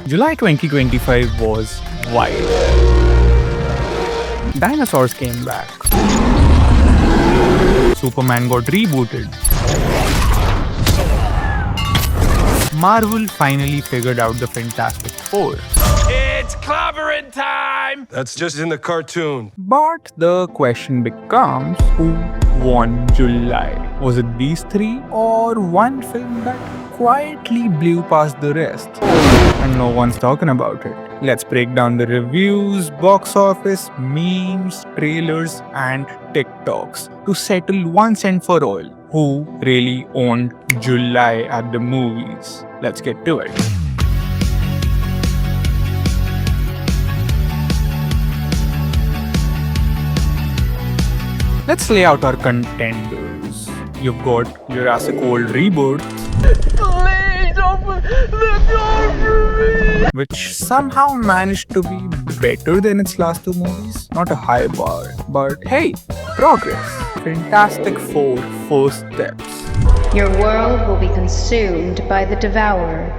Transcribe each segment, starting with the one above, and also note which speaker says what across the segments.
Speaker 1: July 2025 was wild. Dinosaurs came back. Superman got rebooted. Marvel finally figured out the Fantastic Four.
Speaker 2: It's clobbering time!
Speaker 3: That's just in the cartoon.
Speaker 1: But the question becomes, who won July? Was it these three or one film that quietly blew past the rest? And no one's talking about it. Let's break down the reviews, box office, memes, trailers, and TikToks to settle once and for all who really owned July at the movies. Let's get to it. Let's lay out our contenders. You've got Jurassic World Rebirth,
Speaker 2: Please open the door for me!
Speaker 1: which somehow managed to be better than its last two movies. Not a high bar, but hey, progress. Fantastic Four first steps.
Speaker 4: Your world will be consumed by the Devourer.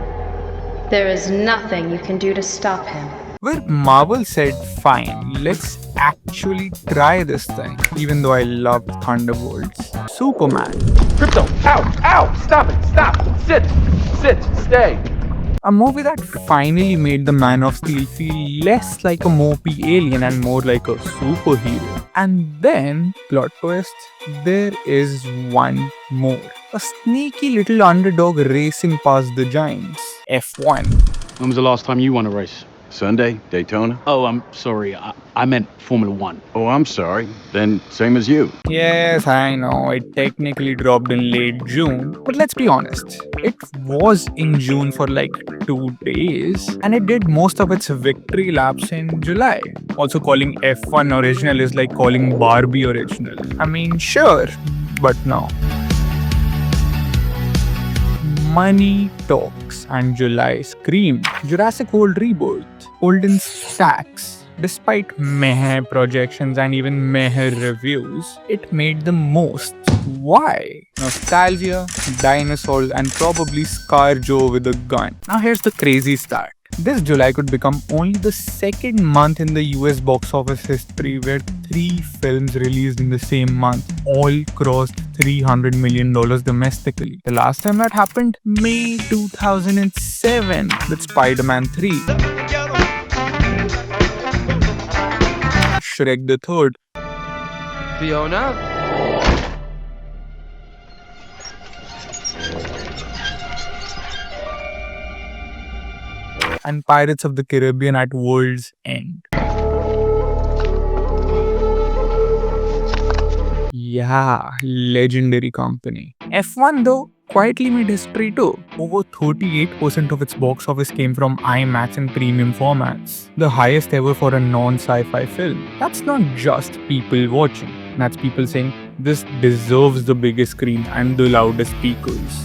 Speaker 4: There is nothing you can do to stop him.
Speaker 1: Where Marvel said, fine, let's actually try this thing. Even though I loved Thunderbolts. Superman,
Speaker 2: Crypto, ow! Stop it! Stop! Sit! Stay!
Speaker 1: a movie that finally made the Man of Steel feel less like a mopey alien and more like a superhero. And then, plot twist, there is one more. A sneaky little underdog racing past the giants. F1.
Speaker 5: When was the last time you won a race?
Speaker 3: Sunday, Daytona.
Speaker 5: Oh, I'm sorry. I meant Formula One.
Speaker 3: Oh, I'm sorry. Then same as you.
Speaker 1: Yes, I know, it technically dropped in late June, but let's be honest, it was in June for like 2 days, and it did most of its victory laps in July. Also, calling F1 original is like calling Barbie original. I mean, sure, but no. Money talks, and July screamed. Jurassic World Rebirth, Golden Stacks. Despite meh projections and even meh reviews, it made the most. Why? Nostalgia, dinosaurs, and probably ScarJo with a gun. Now here's the crazy start. This July could become only the second month in the US box office history where 3 films released in the same month all crossed $300 million domestically. The last time that happened? May 2007 with Spider-Man 3. Shrek the Third.
Speaker 2: Fiona?
Speaker 1: And Pirates of the Caribbean at World's End. Yeah, legendary company. F1 though quietly made history too. Over 38% of its box office came from IMAX and premium formats. The highest ever for a non-sci-fi film. That's not just people watching. That's people saying this deserves the biggest screen and the loudest speakers.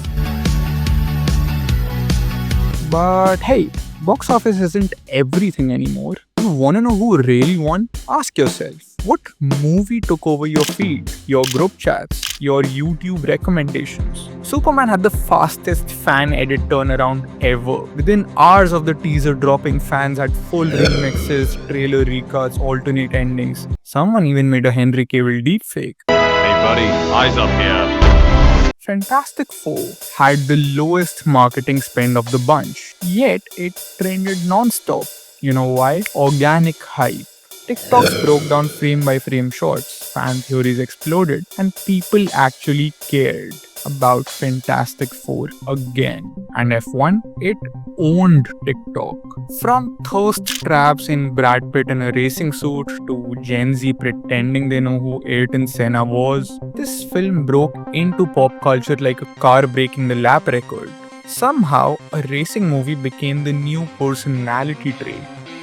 Speaker 1: But hey, box office isn't everything anymore. You wanna know who really won? Ask yourself, what movie took over your feed, your group chats, your YouTube recommendations? Superman had the fastest fan edit turnaround ever. Within hours of the teaser dropping, fans had full remixes, trailer recuts, alternate endings. Someone even made a Henry Cavill deepfake.
Speaker 3: Hey, buddy, eyes up here.
Speaker 1: Fantastic Four had the lowest marketing spend of the bunch, yet it trended non-stop. You know why? Organic hype. TikToks broke down frame by frame shots, fan theories exploded, and people actually cared about Fantastic Four again. And F1, it owned TikTok. From thirst traps in Brad Pitt in a racing suit to Gen Z pretending they know who Ayrton Senna was, this film broke into pop culture like a car breaking the lap record. Somehow, a racing movie became the new personality trait.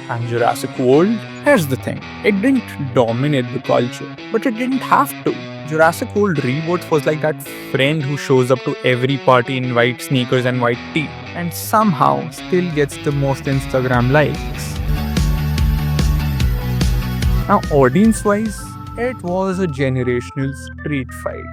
Speaker 1: And Jurassic World? Here's the thing, it didn't dominate the culture, but it didn't have to. Jurassic World Rebirth was like that friend who shows up to every party in white sneakers and white tee, and somehow still gets the most Instagram likes. Now, audience-wise, it was a generational street fight.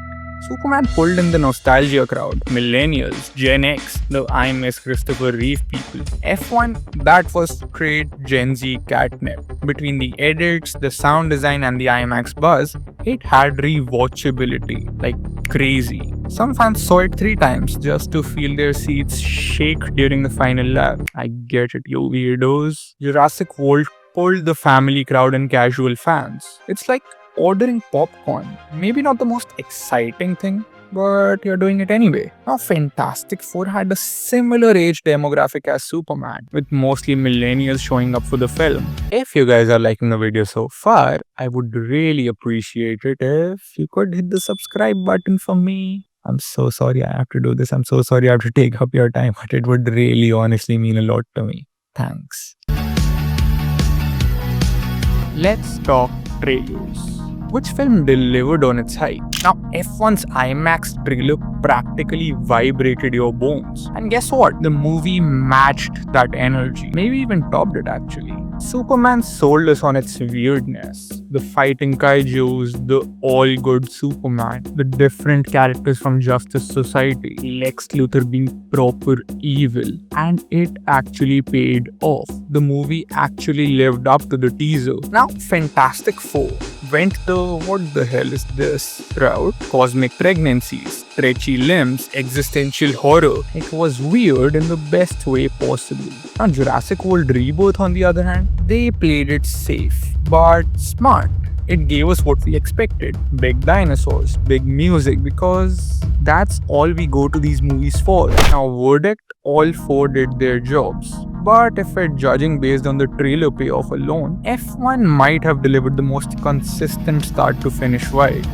Speaker 1: Superman pulled in the nostalgia crowd, millennials, Gen X, the I miss Christopher Reeve people. F1, that was straight Gen Z catnip. Between the edits, the sound design and the IMAX buzz, it had rewatchability like crazy. Some fans saw it 3 times just to feel their seats shake during the final lap. I get it, you weirdos. Jurassic World pulled the family crowd and casual fans. It's like ordering popcorn. Maybe not the most exciting thing, but you're doing it anyway. Now, Fantastic Four had a similar age demographic as Superman, with mostly millennials showing up for the film. If you guys are liking the video so far, I would really appreciate it if you could hit the subscribe button for me. I'm so sorry I have to do this. I'm so sorry I have to take up your time, but it would really honestly mean a lot to me. Thanks. Let's talk trailers. Which film delivered on its hype? Now, F1's IMAX trailer practically vibrated your bones. And guess what? The movie matched that energy. Maybe even topped it actually. Superman sold us on its weirdness. The fighting kaijus, the all-good Superman, the different characters from Justice Society, Lex Luthor being proper evil. And it actually paid off. The movie actually lived up to the teaser. Now, Fantastic Four went the what the hell is this route? Cosmic pregnancies, stretchy limbs, existential horror. It was weird in the best way possible. Now, Jurassic World Rebirth, on the other hand, they played it safe but smart. It gave us what we expected. Big dinosaurs, big music, because that's all we go to these movies for. Now, verdict, all 4 did their jobs. But if we're judging based on the trailer payoff alone, F1 might have delivered the most consistent start to finish vibe.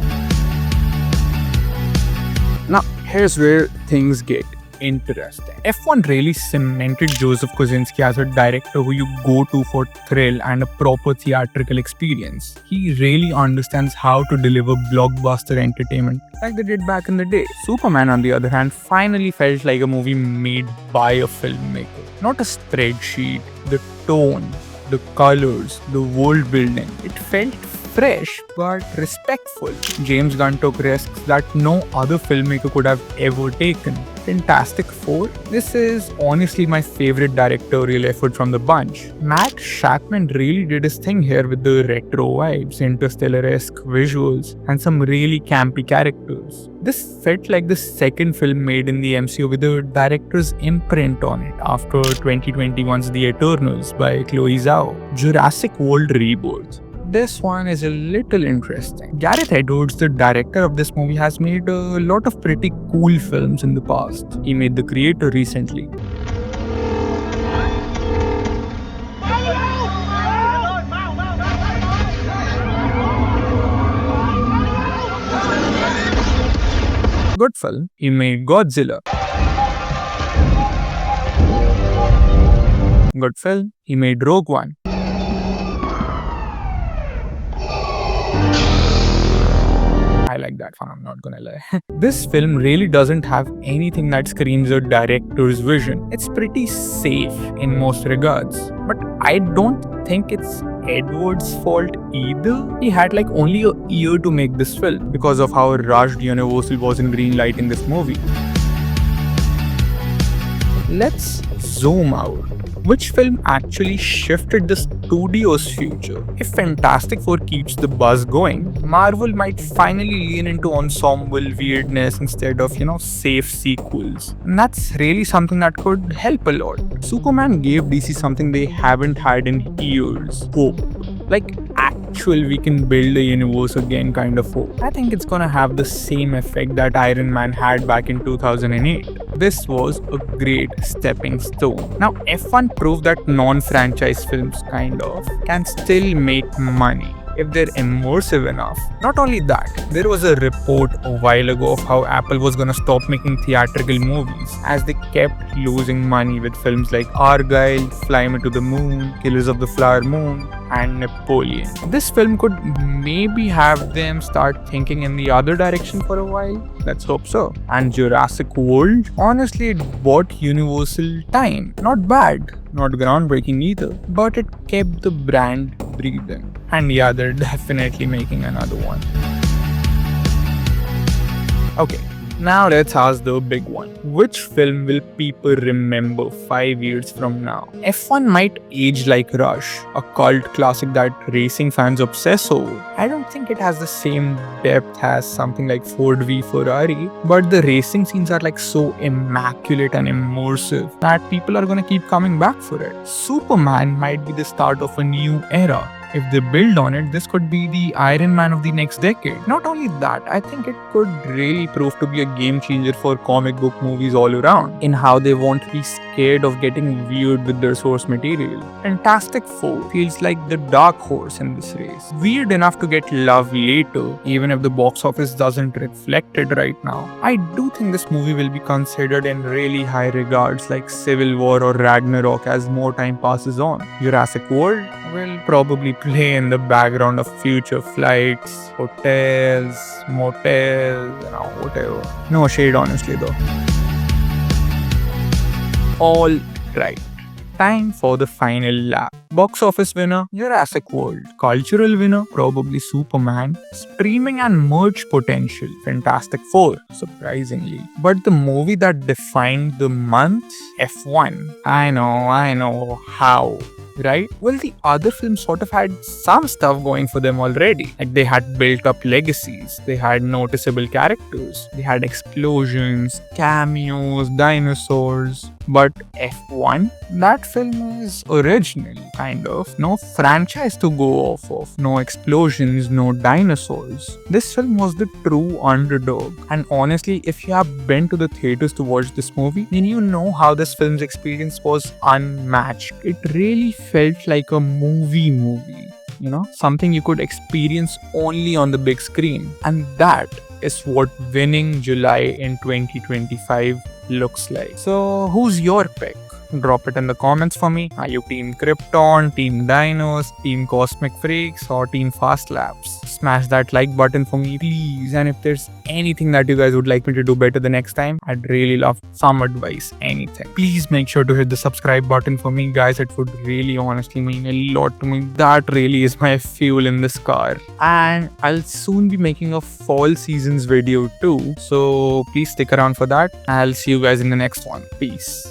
Speaker 1: Now, here's where things get interesting. F1 really cemented Joseph Kosinski as a director who you go to for thrill and a proper theatrical experience. He really understands how to deliver blockbuster entertainment like they did back in the day. Superman, on the other hand, finally felt like a movie made by a filmmaker. Not a spreadsheet. The tone, the colors, the world building. It felt fresh but respectful. James Gunn took risks that no other filmmaker could have ever taken. Fantastic Four, this is honestly my favorite directorial effort from the bunch. Matt Shakman really did his thing here with the retro vibes, Interstellar-esque visuals, and some really campy characters. This felt like the second film made in the MCU with the director's imprint on it after 2021's The Eternals by Chloe Zhao. Jurassic World Rebirth. This one is a little interesting. Gareth Edwards, the director of this movie, has made a lot of pretty cool films in the past. He made The Creator recently. Good film. He made Godzilla. Good film. He made Rogue One. I like that one, I'm not gonna lie. This film really doesn't have anything that screams a director's vision. It's pretty safe in most regards. But I don't think it's Edwards' fault either. He had like only a year to make this film because of how rushed Universal was in greenlighting this movie. Let's zoom out. Which film actually shifted the studio's future? If Fantastic Four keeps the buzz going, Marvel might finally lean into ensemble weirdness instead of, safe sequels. And that's really something that could help a lot. Superman gave DC something they haven't had in years. Hope. Like actual we can build a universe again kind of hope. I think it's gonna have the same effect that Iron Man had back in 2008. This was a great stepping stone. Now F1 proved that non-franchise films can still make money if they're immersive enough. Not only that, there was a report a while ago of how Apple was gonna stop making theatrical movies as they kept losing money with films like Argylle, Fly Me to the Moon, Killers of the Flower Moon, and Napoleon. This film could maybe have them start thinking in the other direction for a while. Let's hope so. And Jurassic World, honestly, it bought Universal time. Not bad, not groundbreaking either, but it kept the brand breathing. And yeah, they're definitely making another one. Okay, now let's ask the big one. Which film will people remember 5 years from now? F1 might age like Rush, a cult classic that racing fans obsess over. I don't think it has the same depth as something like Ford v Ferrari, but the racing scenes are like so immaculate and immersive that people are gonna keep coming back for it. Superman might be the start of a new era. If they build on it, this could be the Iron Man of the next decade. Not only that, I think it could really prove to be a game changer for comic book movies all around, in how they won't be scared of getting weird with their source material. Fantastic Four feels like the dark horse in this race. Weird enough to get love later, even if the box office doesn't reflect it right now. I do think this movie will be considered in really high regards like Civil War or Ragnarok as more time passes on. Jurassic World will probably play in the background of future flights, hotels, motels, whatever. No shade, honestly, though. All right. Time for the final lap. Box office winner, Jurassic World. Cultural winner, probably Superman. Streaming and merch potential, Fantastic Four, surprisingly. But the movie that defined the month, F1. I know, how? Right? Well, the other films sort of had some stuff going for them already. Like they had built up legacies, they had noticeable characters, they had explosions, cameos, dinosaurs. But F1, that film is original, kind of. No franchise to go off of, no explosions, no dinosaurs. This film was the true underdog. And honestly, if you have been to the theaters to watch this movie, then you know how this film's experience was unmatched. It really felt like a movie. Something you could experience only on the big screen. And that is what winning July in 2025 looks like. So, who's your pick? Drop it in the comments for me. Are you Team Krypton, Team Dinos, Team Cosmic Freaks, or Team Fast Laps? Smash that like button for me, please. And if there's anything that you guys would like me to do better the next time, I'd really love some advice, anything. Please make sure to hit the subscribe button for me, guys. It would really honestly mean a lot to me. That really is my fuel in this car. And I'll soon be making a fall seasons video too. So please stick around for that. I'll see you guys in the next one. Peace.